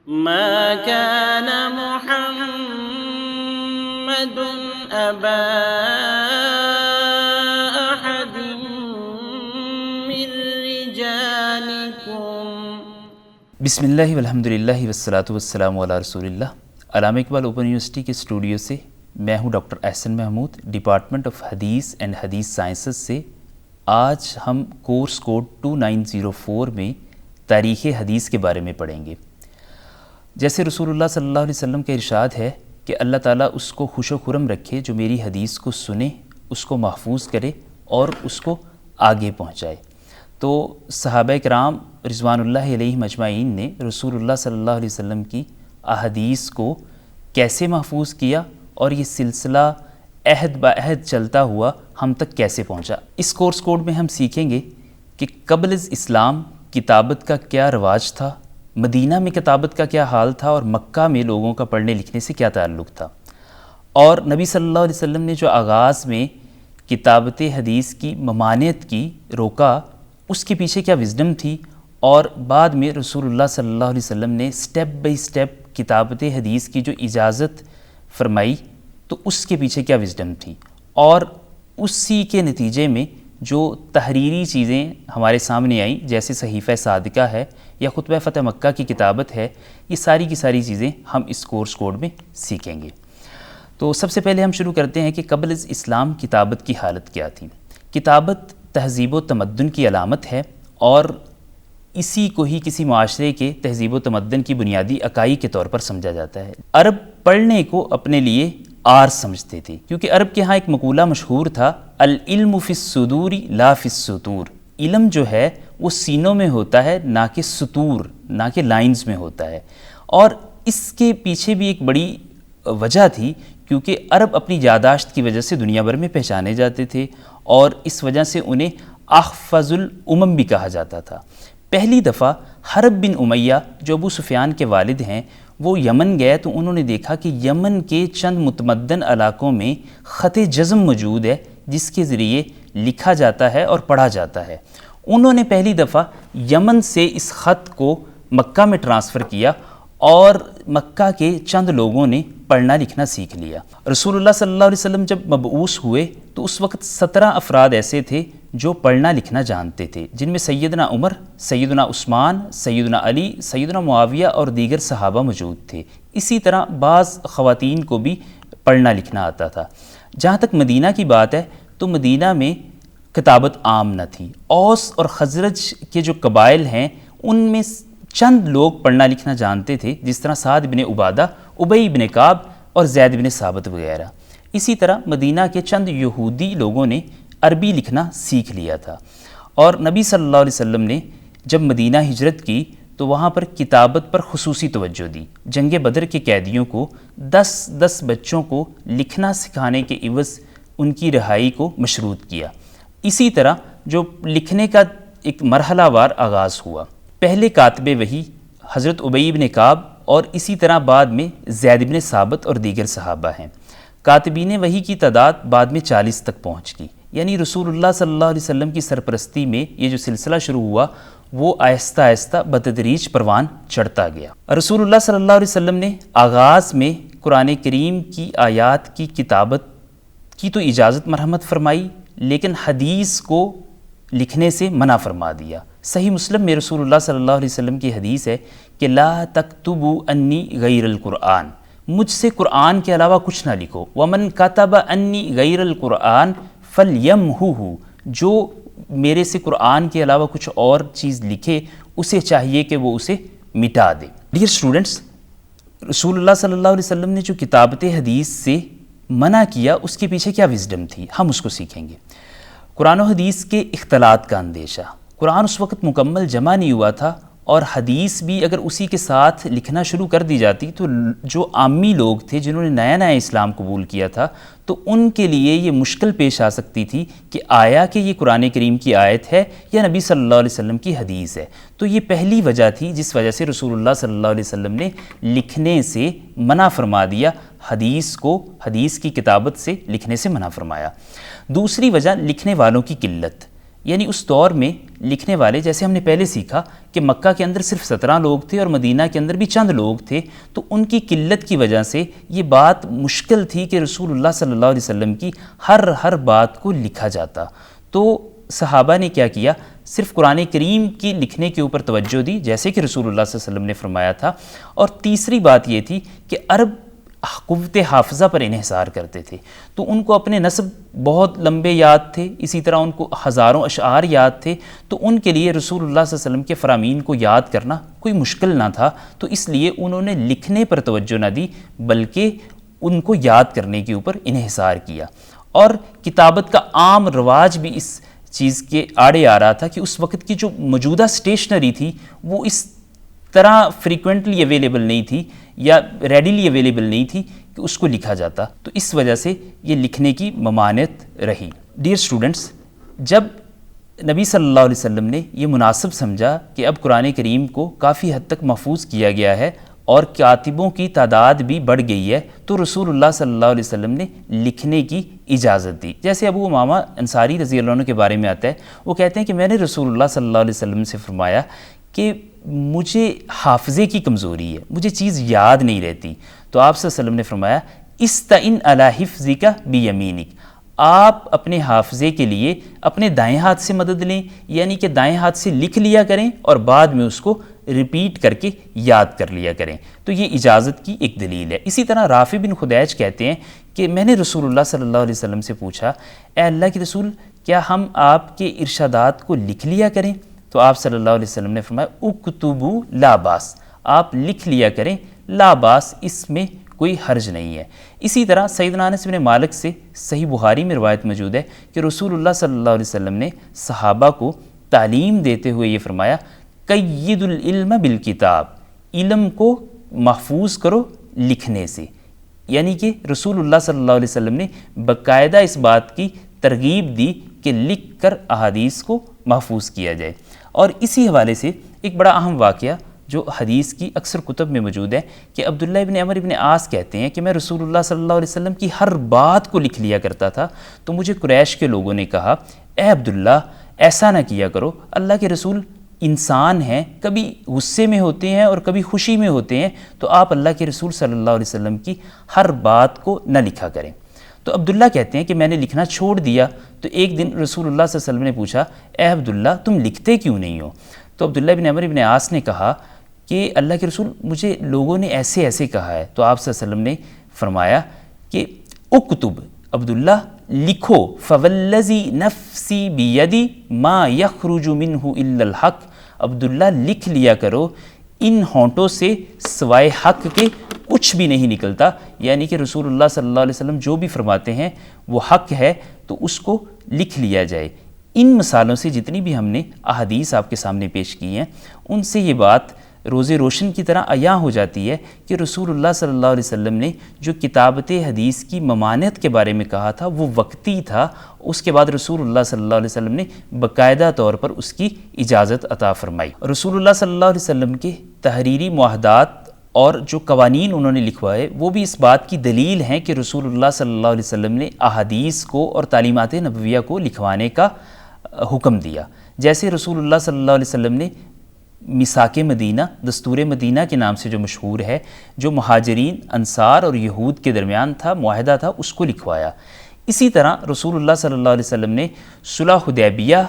ما كان محمد أبا أحد من رجالكم. بسم اللہ والحمد للہ والصلاۃ والسلام علی رسول اللہ. علامہ اقبال اوپن یونیورسٹی کے اسٹوڈیو سے میں ہوں doctor Ahsan Mahmood, department of Hadith and Hadith sciences سے. آج ہم کورس کوڈ 2904 میں تاریخ حدیث کے بارے میں پڑھیں گے. جیسے رسول اللہ صلی اللہ علیہ وسلم کا ارشاد ہے کہ اللہ تعالیٰ اس کو خوش و خرم رکھے جو میری حدیث کو سنے، اس کو محفوظ کرے اور اس کو آگے پہنچائے. تو صحابہ کرام رضوان اللہ علیہم اجمعین نے رسول اللہ صلی اللہ علیہ وسلم کی احادیث کو کیسے محفوظ کیا اور یہ سلسلہ عہد بعہد چلتا ہوا ہم تک کیسے پہنچا. اس کورس کوڈ میں ہم سیکھیں گے کہ قبل از اسلام کتابت کا کیا رواج تھا، مدینہ میں کتابت کا کیا حال تھا اور مکہ میں لوگوں کا پڑھنے لکھنے سے کیا تعلق تھا، اور نبی صلی اللہ علیہ وسلم نے جو آغاز میں کتابت حدیث کی ممانعت کی روکا اس کے پیچھے کیا وزڈم تھی، اور بعد میں رسول اللہ صلی اللہ علیہ وسلم نے سٹیپ بائی سٹیپ کتابت حدیث کی جو اجازت فرمائی تو اس کے پیچھے کیا وزڈم تھی، اور اسی کے نتیجے میں جو تحریری چیزیں ہمارے سامنے آئیں جیسے صحیفہ صادقہ ہے یا خطبہ فتح مکہ کی کتابت ہے، یہ ساری کی ساری چیزیں ہم اس کورس کوڈ میں سیکھیں گے. تو سب سے پہلے ہم شروع کرتے ہیں کہ قبل از اسلام کتابت کی حالت کیا تھی. کتابت تہذیب و تمدن کی علامت ہے اور اسی کو ہی کسی معاشرے کے تہذیب و تمدن کی بنیادی اکائی کے طور پر سمجھا جاتا ہے. عرب پڑھنے کو اپنے لیے آر سمجھتے تھے کیونکہ عرب کے ہاں ایک مقولہ مشہور تھا، العلم فی الصدور لا فی السطور. علم جو ہے وہ سینوں میں ہوتا ہے نہ کہ سطور، نہ کہ لائنز میں ہوتا ہے. اور اس کے پیچھے بھی ایک بڑی وجہ تھی کیونکہ عرب اپنی یادداشت کی وجہ سے دنیا بھر میں پہچانے جاتے تھے اور اس وجہ سے انہیں احفظ الامم بھی کہا جاتا تھا. پہلی دفعہ حرب بن امیہ جو ابو سفیان کے والد ہیں وہ یمن گئے تو انہوں نے دیکھا کہ یمن کے چند متمدن علاقوں میں خط جزم موجود ہے جس کے ذریعے لکھا جاتا ہے اور پڑھا جاتا ہے. انہوں نے پہلی دفعہ یمن سے اس خط کو مکہ میں ٹرانسفر کیا اور مکہ کے چند لوگوں نے پڑھنا لکھنا سیکھ لیا. رسول اللہ صلی اللہ علیہ وسلم جب مبعوث ہوئے تو اس وقت 17 افراد ایسے تھے جو پڑھنا لکھنا جانتے تھے، جن میں سیدنا عمر، سیدنا عثمان، سیدنا علی، سیدنا معاویہ اور دیگر صحابہ موجود تھے. اسی طرح بعض خواتین کو بھی پڑھنا لکھنا آتا تھا. جہاں تک مدینہ کی بات ہے تو مدینہ میں کتابت عام نہ تھی. اوس اور خزرج کے جو قبائل ہیں ان میں چند لوگ پڑھنا لکھنا جانتے تھے، جس طرح سعد بن عبادہ، ابی بن کعب اور زید بن ثابت وغیرہ. اسی طرح مدینہ کے چند یہودی لوگوں نے عربی لکھنا سیکھ لیا تھا. اور نبی صلی اللہ علیہ وسلم نے جب مدینہ ہجرت کی تو وہاں پر کتابت پر خصوصی توجہ دی. جنگ بدر کے قیدیوں کو 10 بچوں کو لکھنا سکھانے کے عوض ان کی رہائی کو مشروط کیا. اسی طرح جو لکھنے کا ایک مرحلہ وار آغاز ہوا، پہلے کاتب وحی حضرت ابی بن کعب اور اسی طرح بعد میں زید بن ثابت اور دیگر صحابہ ہیں. کاتبین وحی کی تعداد بعد میں 40 تک پہنچ گئی. یعنی رسول اللہ صلی اللہ علیہ وسلم کی سرپرستی میں یہ جو سلسلہ شروع ہوا وہ آہستہ آہستہ بتدریج پروان چڑھتا گیا. رسول اللہ صلی اللہ علیہ وسلم نے آغاز میں قرآن کریم کی آیات کی کتابت کی تو اجازت مرحمت فرمائی لیکن حدیث کو لکھنے سے منع فرما دیا. صحیح مسلم میں رسول اللہ صلی اللہ علیہ وسلم کی حدیث ہے کہ لا تکتبوا انی غیر القرآن، مجھ سے قرآن کے علاوہ کچھ نہ لکھو. ومن کتب انی غیر القرآن فلیمحہ، جو میرے سے قرآن کے علاوہ کچھ اور چیز لکھے اسے چاہیے کہ وہ اسے مٹا دے. ڈیئر اسٹوڈنٹس، رسول اللہ صلی اللہ علیہ وسلم نے جو کتابت حدیث سے منع کیا اس کے پیچھے کیا وزڈم تھی ہم اس کو سیکھیں گے. قرآن و حدیث کے اختلاط کا اندیشہ. قرآن اس وقت مکمل جمع نہیں ہوا تھا اور حدیث بھی اگر اسی کے ساتھ لکھنا شروع کر دی جاتی تو جو عامی لوگ تھے جنہوں نے نیا نیا اسلام قبول کیا تھا تو ان کے لیے یہ مشکل پیش آ سکتی تھی کہ آیا کہ یہ قرآن کریم کی آیت ہے یا نبی صلی اللہ علیہ وسلم کی حدیث ہے. تو یہ پہلی وجہ تھی جس وجہ سے رسول اللہ صلی اللہ علیہ وسلم نے لکھنے سے منع فرما دیا، حدیث کو حدیث کی کتابت سے لکھنے سے منع فرمایا. دوسری وجہ لکھنے والوں کی قلت. یعنی اس دور میں لکھنے والے، جیسے ہم نے پہلے سیکھا کہ مکہ کے اندر صرف 17 لوگ تھے اور مدینہ کے اندر بھی چند لوگ تھے، تو ان کی قلت کی وجہ سے یہ بات مشکل تھی کہ رسول اللہ صلی اللہ علیہ وسلم کی ہر بات کو لکھا جاتا۔ تو صحابہ نے کیا کیا، صرف قرآن کریم کی لکھنے کے اوپر توجہ دی، جیسے کہ رسول اللہ صلی اللہ علیہ وسلم نے فرمایا تھا، اور تیسری بات یہ تھی کہ عرب قوت حافظہ پر انحصار کرتے تھے، تو ان کو اپنے نسب بہت لمبے یاد تھے، اسی طرح ان کو ہزاروں اشعار یاد تھے، تو ان کے لیے رسول اللہ صلی اللہ علیہ وسلم کے فرامین کو یاد کرنا کوئی مشکل نہ تھا، تو اس لیے انہوں نے لکھنے پر توجہ نہ دی بلکہ ان کو یاد کرنے کے اوپر انحصار کیا۔ اور کتابت کا عام رواج بھی اس چیز کے آڑے آ رہا تھا کہ اس وقت کی جو موجودہ اسٹیشنری تھی وہ اس طرح فریکوینٹلی اویلیبل نہیں تھی یا ریڈیلی اویلیبل نہیں تھی کہ اس کو لکھا جاتا، تو اس وجہ سے یہ لکھنے کی ممانعت رہی۔ ڈیئر اسٹوڈنٹس، جب نبی صلی اللہ علیہ وسلم نے یہ مناسب سمجھا کہ اب قرآن کریم کو کافی حد تک محفوظ کیا گیا ہے اور کاتبوں کی تعداد بھی بڑھ گئی ہے، تو رسول اللہ صلی اللہ علیہ وسلم نے لکھنے کی اجازت دی۔ جیسے ابو امامہ انصاری رضی اللہ عنہ کے بارے میں آتا ہے، وہ کہتے ہیں کہ میں نے رسول اللہ صلی اللہ علیہ وسلم سے فرمایا کہ مجھے حافظے کی کمزوری ہے، مجھے چیز یاد نہیں رہتی، تو آپ صلی اللہ علیہ وسلم نے فرمایا استعن علی حفظک بیمینک، آپ اپنے حافظے کے لیے اپنے دائیں ہاتھ سے مدد لیں، یعنی کہ دائیں ہاتھ سے لکھ لیا کریں اور بعد میں اس کو ریپیٹ کر کے یاد کر لیا کریں، تو یہ اجازت کی ایک دلیل ہے۔ اسی طرح رافع بن خدیج کہتے ہیں کہ میں نے رسول اللہ صلی اللہ علیہ وسلم سے پوچھا، اے اللہ کے رسول، کیا ہم آپ کے ارشادات کو لکھ لیا کریں؟ تو آپ صلی اللہ علیہ وسلم نے فرمایا اکتبوا لا باس، آپ لکھ لیا کریں، لا باس، اس میں کوئی حرج نہیں ہے۔ اسی طرح سیدنا انس بن مالک سے صحیح بخاری میں روایت موجود ہے کہ رسول اللہ صلی اللہ علیہ وسلم نے صحابہ کو تعلیم دیتے ہوئے یہ فرمایا قید العلم بالکتاب، علم کو محفوظ کرو لکھنے سے، یعنی کہ رسول اللہ صلی اللہ علیہ وسلم نے باقاعدہ اس بات کی ترغیب دی کہ لکھ کر احادیث کو محفوظ کیا جائے۔ اور اسی حوالے سے ایک بڑا اہم واقعہ جو حدیث کی اکثر کتب میں موجود ہے کہ عبداللہ ابن عمر ابن عاص کہتے ہیں کہ میں رسول اللہ صلی اللہ علیہ وسلم کی ہر بات کو لکھ لیا کرتا تھا، تو مجھے قریش کے لوگوں نے کہا اے عبداللہ ایسا نہ کیا کرو، اللہ کے رسول انسان ہیں، کبھی غصے میں ہوتے ہیں اور کبھی خوشی میں ہوتے ہیں، تو آپ اللہ کے رسول صلی اللہ علیہ وسلم کی ہر بات کو نہ لکھا کریں۔ تو عبداللہ کہتے ہیں کہ میں نے لکھنا چھوڑ دیا، تو ایک دن رسول اللہ صلی اللہ علیہ وسلم نے پوچھا اے عبداللہ تم لکھتے کیوں نہیں ہو؟ تو عبداللہ بن عمر بن عاص نے کہا کہ اللہ کے رسول مجھے لوگوں نے ایسے ایسے کہا ہے، تو آپ صلی اللہ علیہ وسلم نے فرمایا کہ اکتب، عبداللہ لکھو، فوالذی نفسی بیدی ما یخرج منہ الا الحق، عبداللہ لکھ لیا کرو، ان ہونٹوں سے سوائے حق کے کچھ بھی نہیں نکلتا، یعنی کہ رسول اللہ صلی اللہ علیہ وسلم جو بھی فرماتے ہیں وہ حق ہے، تو اس کو لکھ لیا جائے۔ ان مثالوں سے جتنی بھی ہم نے احادیث آپ کے سامنے پیش کی ہیں، ان سے یہ بات روز روشن کی طرح عیاں ہو جاتی ہے کہ رسول اللہ صلی اللہ علیہ وسلم نے جو کتابت حدیث کی ممانعت کے بارے میں کہا تھا وہ وقتی تھا، اس کے بعد رسول اللہ صلی اللہ علیہ وسلم نے باقاعدہ طور پر اس کی اجازت عطا فرمائی۔ رسول اللہ صلی اللہ علیہ وسلم کے تحریری معاہدات اور جو قوانین انہوں نے لکھوائے وہ بھی اس بات کی دلیل ہیں کہ رسول اللہ صلی اللہ علیہ وسلم نے احادیث کو اور تعلیمات نبویہ کو لکھوانے کا حکم دیا۔ جیسے رسول اللہ صلی اللہ علیہ وسلم نے میثاق مدینہ، دستور مدینہ کے نام سے جو مشہور ہے، جو مہاجرین، انصار اور یہود کے درمیان تھا، معاہدہ تھا، اس کو لکھوایا۔ اسی طرح رسول اللہ صلی اللہ علیہ وسلم نے صلح حدیبیہ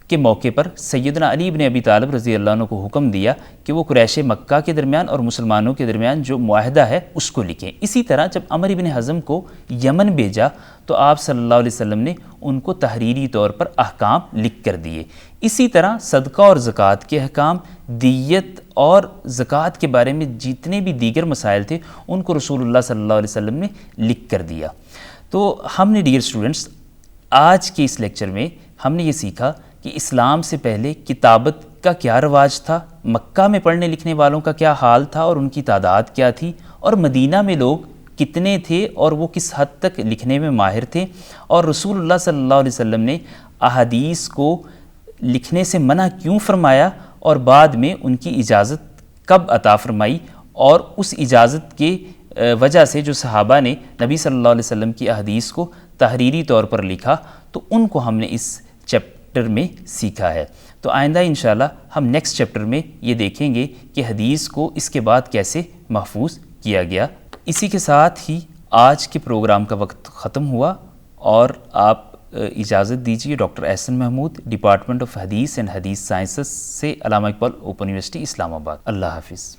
کے موقع پر سیدنا علی بن ابی طالب رضی اللہ عنہ کو حکم دیا کہ وہ قریش مکہ کے درمیان اور مسلمانوں کے درمیان جو معاہدہ ہے اس کو لکھیں۔ اسی طرح جب عمر بن حزم کو یمن بھیجا تو آپ صلی اللہ علیہ وسلم نے ان کو تحریری طور پر احکام لکھ کر دیے۔ اسی طرح صدقہ اور زکوٰۃ کے احکام، دیت اور زکوٰۃ کے بارے میں جتنے بھی دیگر مسائل تھے ان کو رسول اللہ صلی اللہ علیہ وسلم نے لکھ کر دیا۔ تو ہم نے ڈیئر اسٹوڈنٹس آج کے اس لیکچر میں ہم نے یہ سیکھا کہ اسلام سے پہلے کتابت کا کیا رواج تھا، مکہ میں پڑھنے لکھنے والوں کا کیا حال تھا اور ان کی تعداد کیا تھی، اور مدینہ میں لوگ کتنے تھے اور وہ کس حد تک لکھنے میں ماہر تھے، اور رسول اللہ صلی اللہ علیہ وسلم نے احادیث کو لکھنے سے منع کیوں فرمایا اور بعد میں ان کی اجازت کب عطا فرمائی، اور اس اجازت کے وجہ سے جو صحابہ نے نبی صلی اللہ علیہ وسلم کی احادیث کو تحریری طور پر لکھا تو ان کو ہم نے اس چیپٹر میں سیکھا ہے. تو آئندہ انشاءاللہ ہم نیکسٹ چیپٹر میں یہ دیکھیں گے کہ حدیث کو اس کے بعد کیسے محفوظ کیا گیا. اسی کے ساتھ ہی آج کے پروگرام کا وقت ختم ہوا اور آپ اجازت دیجیے. Doctor Ahsan Mahmood, department of Hadith and Hadith sciences سے، علامہ اقبال اوپن یونیورسٹی اسلام آباد. اللہ حافظ.